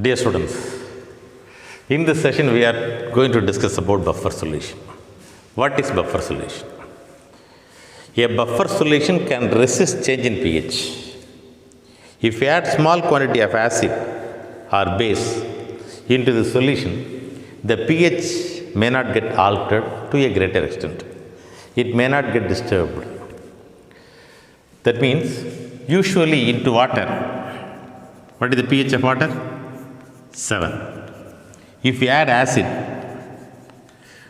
Dear students, in this session we are going to discuss about buffer solution. What is buffer solution? A buffer solution can resist change in pH. If you add small quantity of acid or base into the solution, the pH may not get altered to a greater extent. It may not get disturbed. That means usually into water, what is the pH of water? 7. If you add acid,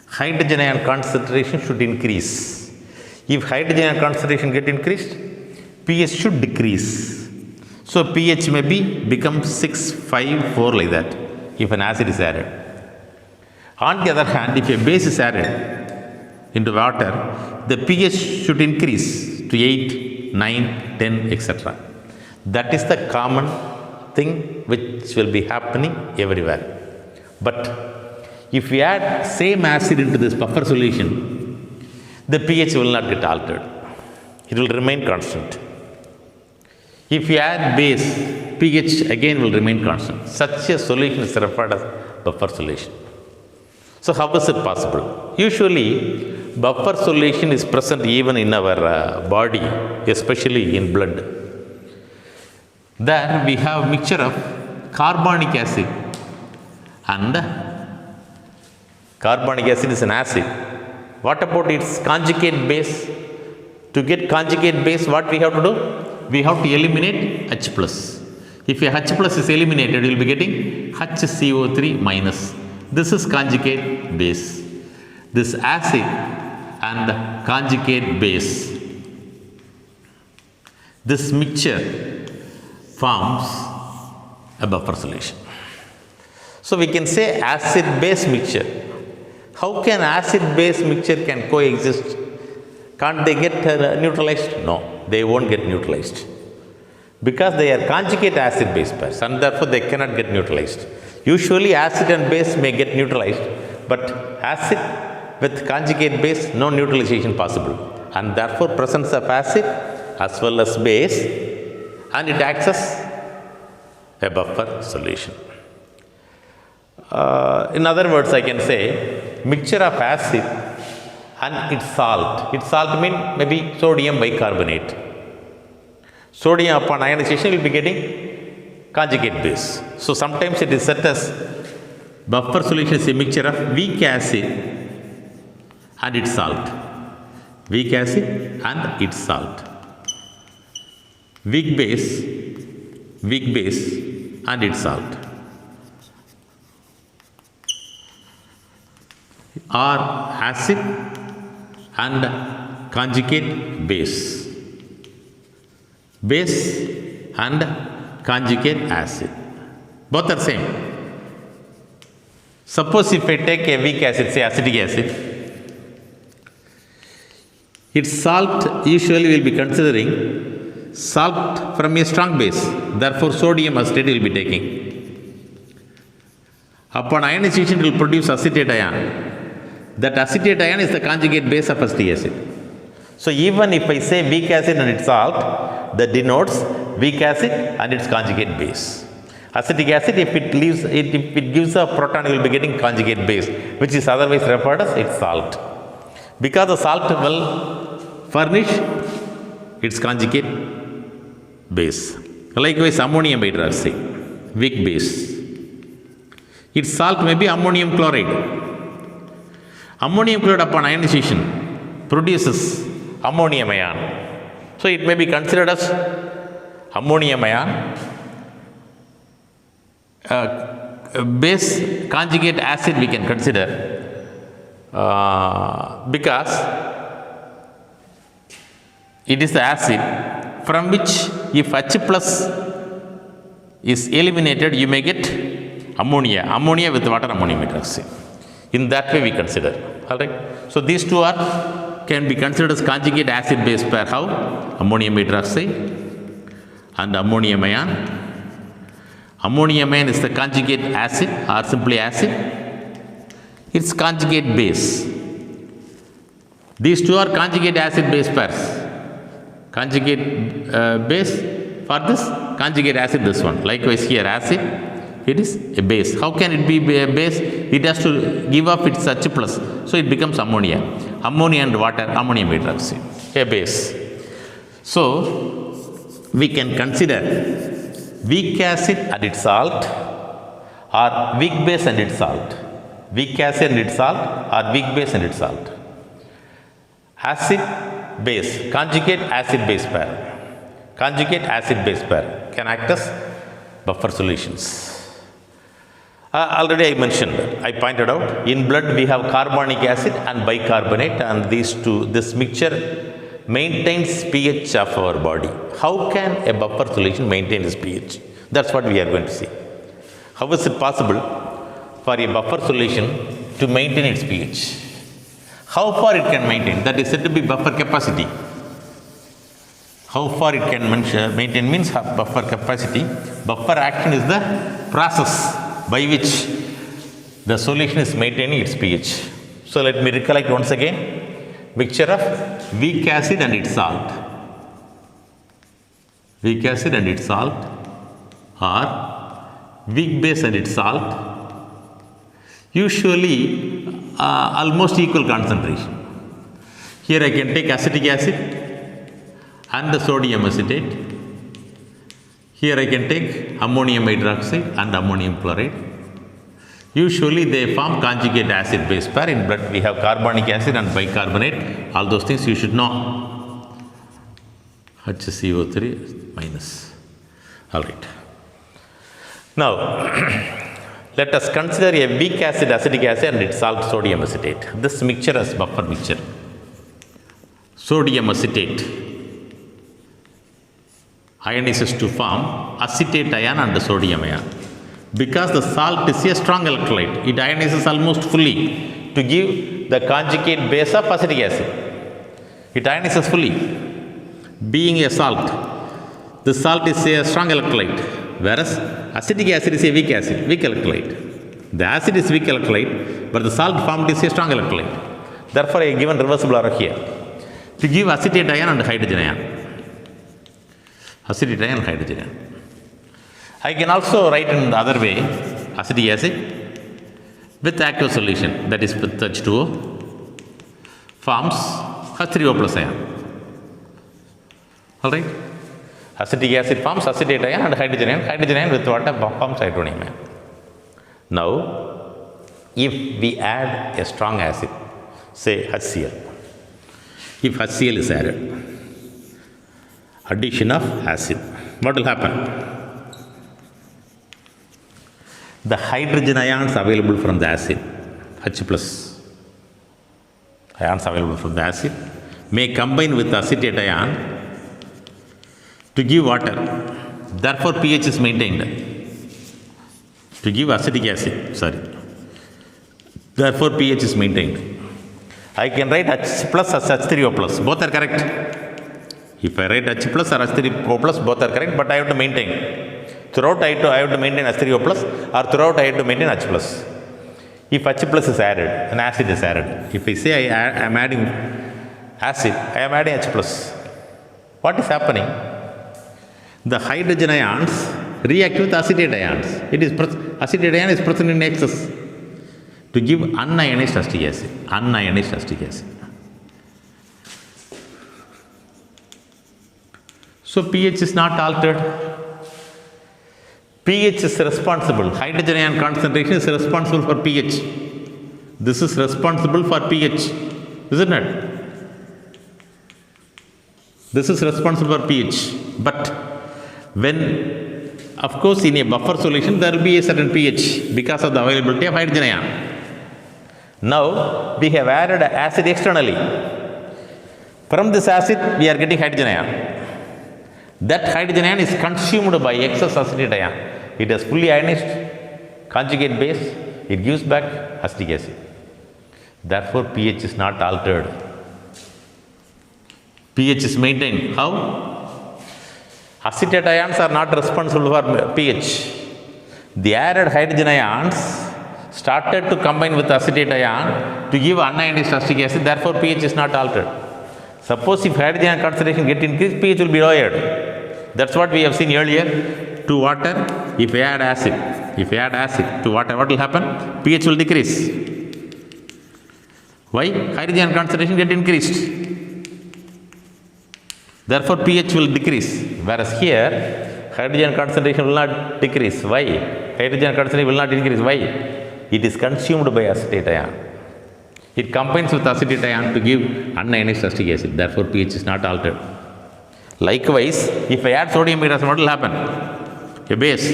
hydrogen ion concentration should increase. If hydrogen ion concentration get increased, pH should decrease. So pH may become 6, 5, 4 like that if an acid is added. On the other hand, if a base is added into water, the pH should increase to 8, 9, 10, etc. That is the common thing which will be happening everywhere. But if we add same acid into this buffer solution, the pH will not get altered. It will remain constant. If you add base, pH again will remain constant. Such a solution is referred as buffer solution. So how is it possible? Usually, buffer solution is present even in our body, especially in blood. There we have mixture of carbonic acid and carbonic acid is an acid. What about its conjugate base? To get conjugate base, what we have to do? We have to eliminate H plus. If a H plus is eliminated, you will be getting HCO3 minus. This is conjugate base. This acid and conjugate base. This mixture forms a buffer solution. So we can say acid-base mixture. How can acid-base mixture can coexist? Can't they get neutralized? No, they won't get neutralized. Because they are conjugate acid-base pairs and therefore they cannot get neutralized. Usually acid and base may get neutralized, but acid with conjugate base, no neutralization possible. And therefore presence of acid as well as base, and it acts as a buffer solution. In other words, I can say mixture of acid and its salt. Its salt means maybe sodium bicarbonate. Sodium upon ionization will be getting conjugate base. So sometimes it is said as buffer solution is a mixture of weak acid and its salt. Weak acid and its salt. Weak base and its salt. Or acid and conjugate base. Base and conjugate acid. Both are same. Suppose if I take a weak acid, say acetic acid, its salt usually will be considering salt from a strong base, therefore sodium acetate will be taking. Upon ionization, it will produce acetate ion. That acetate ion is the conjugate base of acetic acid. So even if I say weak acid and its salt, that denotes weak acid and its conjugate base. Acetic acid, if it gives a proton, you will be getting conjugate base, which is otherwise referred as its salt. Because the salt will furnish its conjugate base. Likewise, ammonium hydroxide, weak base. Its salt may be ammonium chloride. Ammonium chloride upon ionization produces ammonium ion. So it may be considered as ammonium ion. Base conjugate acid we can consider because it is the acid from which if H plus is eliminated, you may get ammonia with water ammonium hydroxide. In that way we consider. Alright. So these two can be considered as conjugate acid base pair. How? Ammonium hydroxide and ammonium ion. Ammonium ion is the conjugate acid or simply acid. Its conjugate base. These two are conjugate acid base pairs. Conjugate base for this, conjugate acid this one. Likewise here acid, It is a base. How can it be a base? It has to give up its H plus. So it becomes ammonia. Ammonia and water, ammonium hydroxide, a base. So we can consider weak acid and its salt or weak base and its salt. Weak acid and its salt or weak base and its salt. Acid base, conjugate acid base pair. Conjugate acid base pair can act as buffer solutions. Already I mentioned, I pointed out, in blood we have carbonic acid and bicarbonate, and this mixture maintains pH of our body. How can a buffer solution maintain its pH? That's what we are going to see. How is it possible for a buffer solution to maintain its pH? How far it can maintain? That is said to be buffer capacity. How far it can maintain means buffer capacity. Buffer action is the process by which the solution is maintaining its pH. So let me recollect once again. Mixture of weak acid and its salt. Weak acid and its salt, or weak base and its salt, usually almost equal concentration. Here I can take acetic acid and the sodium acetate. Here I can take ammonium hydroxide and ammonium chloride. Usually they form conjugate acid base pair. In blood we have carbonic acid and bicarbonate. All those things you should know. HCO3 minus. All right. Now let us consider a weak acid, acetic acid and its salt, sodium acetate. This mixture is buffer mixture. Sodium acetate ionizes to form acetate ion and the sodium ion. Because the salt is a strong electrolyte, it ionizes almost fully to give the conjugate base of acetic acid. It ionizes fully. Being a salt, the salt is a strong electrolyte, whereas acetic acid is a weak electrolyte. The acid is weak electrolyte, but the salt formed is a strong electrolyte. Therefore, I have given reversible arrow here to give acetate ion and hydrogen ion. Acetate ion and hydrogen ion. I can also write in the other way, acetic acid with aqueous solution, that is with H2O, forms H3O plus ion. Alright? Acetic acid forms acetate ion and hydrogen ion with water forms hydronium ion. Now, if we add a strong acid, say HCl, if HCl is added, addition of acid, what will happen? The hydrogen ions available from the acid, H plus ions available from the acid, may combine with acetate ion to give water. Therefore, pH is maintained. To give acetic acid, Therefore, pH is maintained. I can write H plus as H3O plus. Both are correct. If I write H plus or H3O plus, both are correct, but I have to maintain. Throughout I have to maintain H3O plus, or throughout I have to maintain H plus. If H plus is added, an acid is added. If I say I am adding acid, I am adding H plus. What is happening? The hydrogen ions react with acetate ions. Acetate ion is present in excess to give unionized acetic acid. Unionized acetic acid. So pH is not altered. pH is responsible. Hydrogen ion concentration is responsible for pH. This is responsible for pH, isn't it? This is responsible for pH. But when, of course, in a buffer solution, there will be a certain pH because of the availability of hydrogen ion. Now, we have added acid externally. From this acid, we are getting hydrogen ion. That hydrogen ion is consumed by excess acetate ion. It has fully ionized conjugate base. It gives back acetic acid. Therefore, pH is not altered. pH is maintained. How? Acetate ions are not responsible for pH. The added hydrogen ions started to combine with acetate ion to give unionized acetic acid. Therefore, pH is not altered. Suppose if hydrogen ion concentration get increased, pH will be lowered. That's what we have seen earlier. To water, if I add acid, if I add acid to water, what will happen? pH will decrease. Why? Hydrogen concentration get increased. Therefore, pH will decrease. Whereas here, hydrogen concentration will not decrease. Why? Hydrogen concentration will not increase. Why? It is consumed by acetate ion. It combines with acetate ion to give unionized acetic acid. Therefore, pH is not altered. Likewise, if I add sodium hydroxide, what will happen? A base.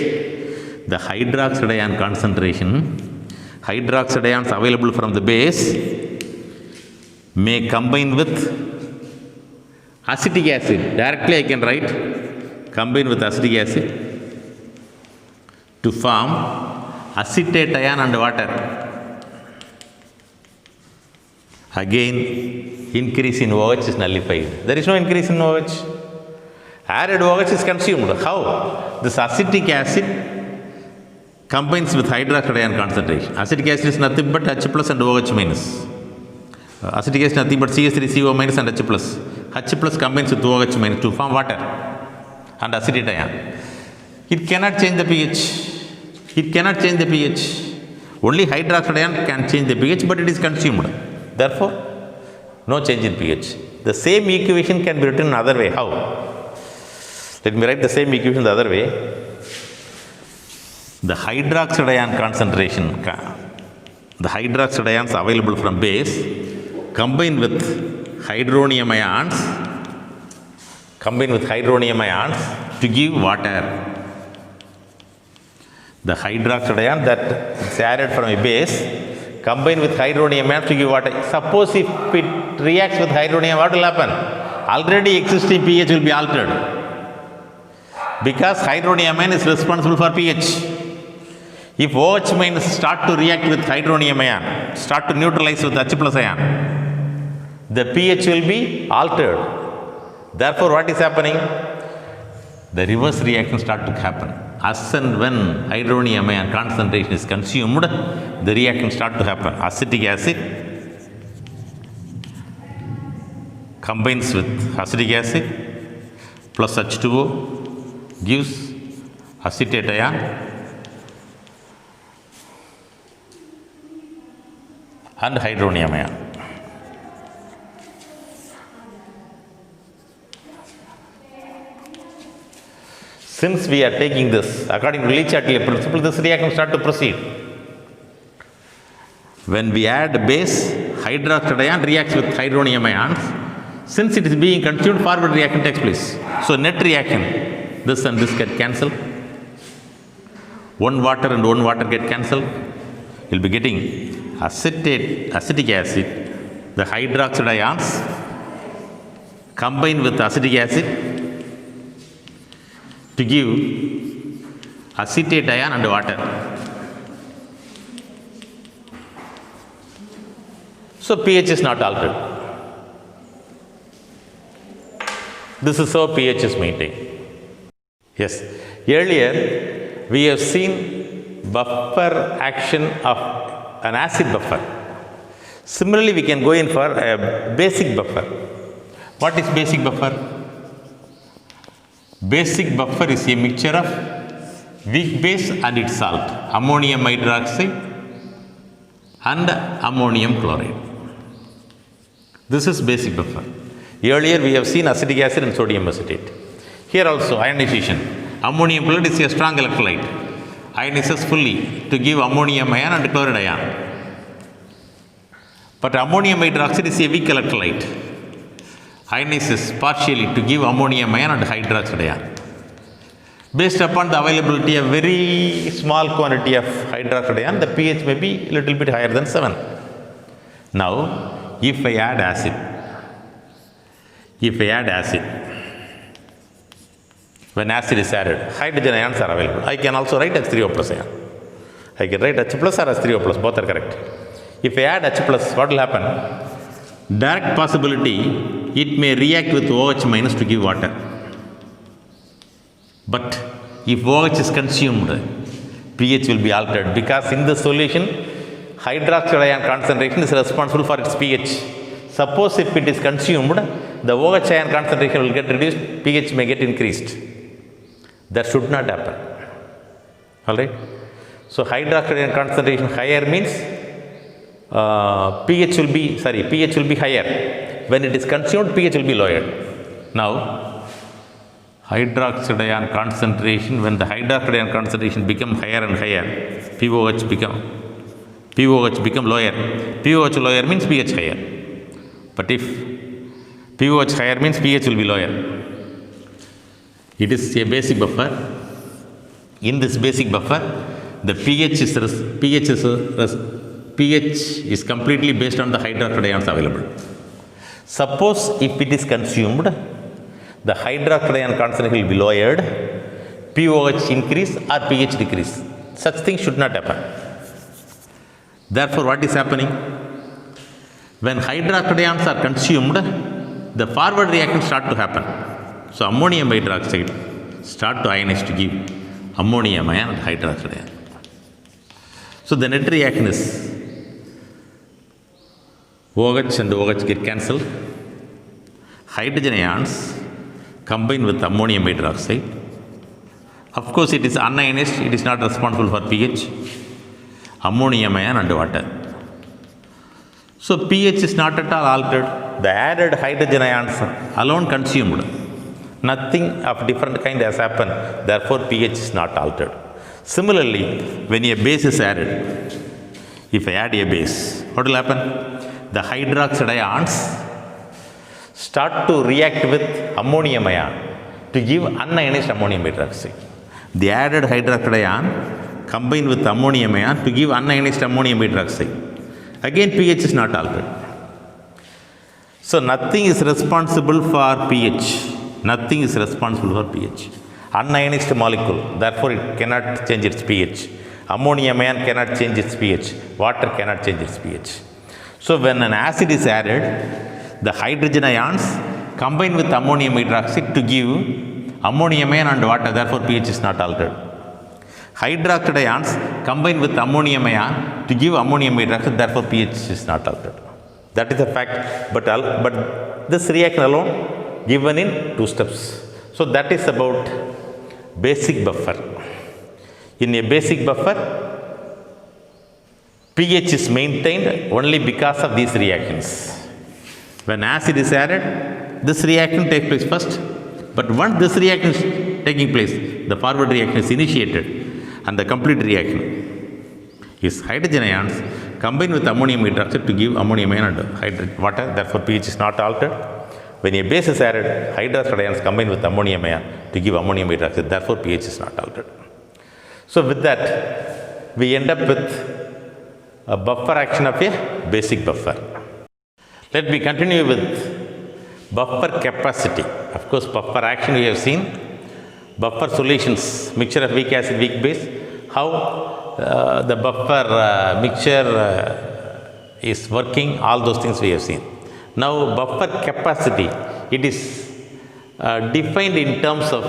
The hydroxide ion concentration, hydroxide ions available from the base may combine with acetic acid. Directly I can write combine with acetic acid to form acetate ion and water. Again, increase in OH is nullified. There is no increase in OH. Added OH is consumed. How? This acetic acid combines with hydroxide ion concentration. Acetic acid is nothing but H plus and OH minus. Acetic acid is nothing but CH3CO minus and H plus. H plus combines with OH minus to form water and acetate ion. It cannot change the pH. It cannot change the pH. Only hydroxide ion can change the pH, but it is consumed. Therefore, no change in pH. The same equation can be written another way. How? Let me write the same equation the other way. The hydroxide ion concentration, the hydroxide ions available from base combine with hydronium ions, to give water. The hydroxide ion that is added from a base combine with hydronium ions to give water. Suppose if it reacts with hydronium, what will happen? Already existing pH will be altered. Because hydronium ion is responsible for pH. If OH minus start to react with hydronium ion, start to neutralize with H plus ion, the pH will be altered. Therefore, what is happening? The reverse reaction start to happen. As and when hydronium ion concentration is consumed, the reaction start to happen. Acetic acid combines with acetic acid plus H2O gives acetate ion and hydronium ion. Since we are taking this according to Le Chatelier principle, this reaction start to proceed. When we add base, hydroxide ion reacts with hydronium ions. Since it is being consumed, forward reaction takes place. So net reaction, this and this get cancelled. One water and one water get cancelled. You'll be getting acetic acid, the hydroxide ions combine with acetic acid to give acetate ion and water. So pH is not altered. This is how pH is maintained. Yes, earlier we have seen buffer action of an acid buffer. Similarly, we can go in for a basic buffer. What is basic buffer? Basic buffer is a mixture of weak base and its salt, ammonium hydroxide and ammonium chloride. This is basic buffer. Earlier we have seen acetic acid and sodium acetate. Here also ionization. Ammonium chloride is a strong electrolyte. Ionizes fully to give ammonium ion and chloride ion. But ammonium hydroxide is a weak electrolyte. Ionizes partially to give ammonium ion and hydroxide ion. Based upon the availability of very small quantity of hydroxide ion, the pH may be a little bit higher than 7. Now, if I add acid, when acid is added, hydrogen ions are available. I can also write H3O plus ion. I can write H plus or H3O plus, both are correct. If I add H plus, what will happen? Direct possibility, it may react with OH minus to give water. But if OH is consumed, pH will be altered, because in the solution, hydroxide ion concentration is responsible for its pH. Suppose if it is consumed, the OH ion concentration will get reduced, pH may get increased. That should not happen. Alright? So hydroxide ion concentration higher means pH will be higher. When it is consumed, pH will be lower. Now, hydroxide ion concentration, when the hydroxide ion concentration become higher and higher, pOH become lower. pOH lower means pH higher. But if pOH higher means pH will be lower. It is a basic buffer. In this basic buffer, the pH is completely based on the hydroxide ions available. Suppose if it is consumed, the hydroxide ion concentration will be lowered, pOH increase or pH decrease. Such things should not happen. Therefore, what is happening? When hydroxide ions are consumed, the forward reaction start to happen. So ammonium hydroxide start to ionize to give ammonium ion and hydroxide ion. So the net reaction is OH and OH get cancelled. Hydrogen ions combine with ammonium hydroxide. Of course, it is unionized, it is not responsible for pH. Ammonium ion and water. So pH is not at all altered. The added hydrogen ions alone consumed. Nothing of different kind has happened. Therefore, pH is not altered. Similarly, when a base is added, if I add a base, what will happen? The hydroxide ions start to react with ammonium ion to give unionized ammonium hydroxide. The added hydroxide ion combine with ammonium ion to give unionized ammonium hydroxide. Again, pH is not altered. So nothing is responsible for pH. Nothing is responsible for pH. Unionized molecule, therefore it cannot change its pH. Ammonium ion cannot change its pH. Water cannot change its pH. So when an acid is added, the hydrogen ions combine with ammonium hydroxide to give ammonium ion and water, therefore pH is not altered. Hydroxide ions combine with ammonium ion to give ammonium hydroxide, therefore pH is not altered. That is a fact, but this reaction alone given in 2 steps. So that is about basic buffer. In a basic buffer, pH is maintained only because of these reactions. When acid is added, this reaction takes place first. But once this reaction is taking place, the forward reaction is initiated and the complete reaction is hydrogen ions combine with ammonium hydroxide to give ammonium ion and water, therefore pH is not altered. When a base is added, hydroxide ions combine with ammonium ion to give ammonium hydroxide, therefore pH is not altered. So with that, we end up with a buffer action of a basic buffer. Let me continue with buffer capacity. Of course, buffer action we have seen. Buffer solutions, mixture of weak acid, weak base, how the buffer mixture is working, all those things we have seen. Now, buffer capacity, it is defined in terms of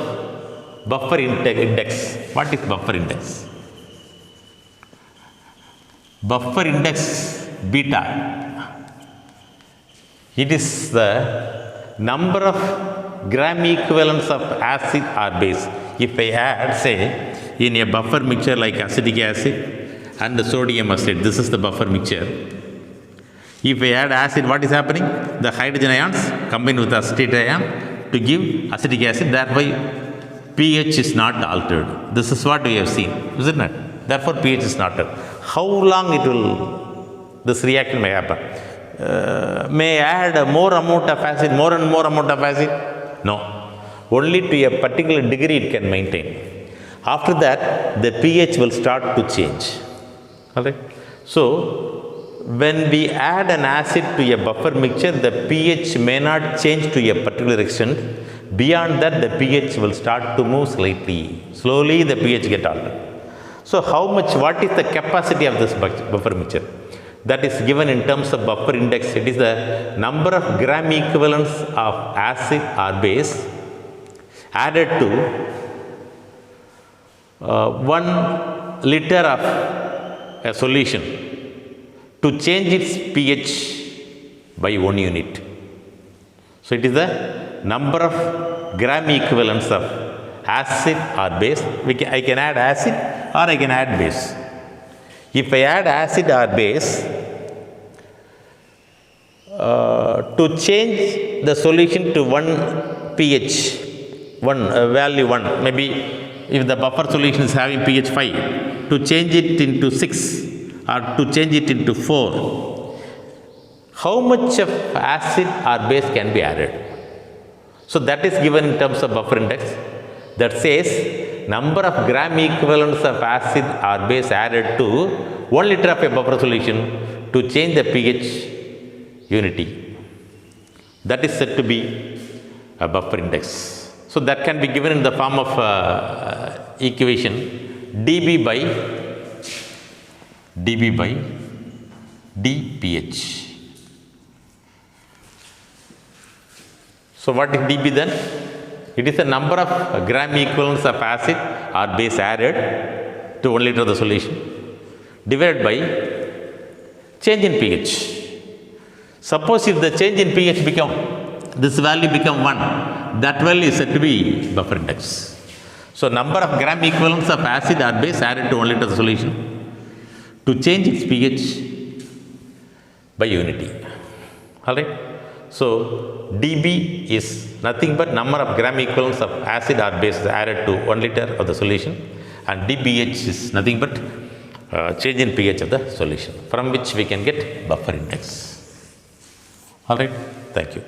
buffer index. What is buffer index? Buffer index beta, it is the number of gram equivalents of acid or base. If I add, say, in a buffer mixture like acetic acid and the sodium acid, this is the buffer mixture. If I add acid, what is happening? The hydrogen ions combine with acetate ion to give acetic acid, thereby pH is not altered. This is what we have seen, isn't it? Therefore, pH is not altered. How long this reaction may happen? May add more amount of acid, more and more amount of acid? No. Only to a particular degree it can maintain. After that, the pH will start to change. Alright? So, when we add an acid to a buffer mixture, the pH may not change to a particular extent. Beyond that, the pH will start to move slightly. Slowly, the pH get altered. So, what is the capacity of this buffer mixture? That is given in terms of buffer index. It is the number of gram equivalents of acid or base added to 1 liter of a solution to change its pH by 1 unit. So, it is the number of gram equivalents of acid or base. I can add acid or I can add base. If I add acid or base, to change the solution to 1 pH, value 1, maybe if the buffer solution is having pH 5, to change it into 6 or to change it into 4, how much of acid or base can be added? So that is given in terms of buffer index, that says number of gram equivalents of acid or base added to 1 liter of a buffer solution to change the pH unity. That is said to be a buffer index. So that can be given in the form of equation dB by dpH. So what is dB then? It is the number of gram equivalents of acid or base added to 1 liter of the solution divided by change in pH. Suppose if the change in pH this value become 1, that value is said to be buffer index. So number of gram equivalents of acid or base added to 1 liter of the solution to change its pH by unity. Alright. So dB is nothing but number of gram equivalents of acid or base added to 1 liter of the solution, and dpH is nothing but change in pH of the solution, from which we can get buffer index. Alright, thank you.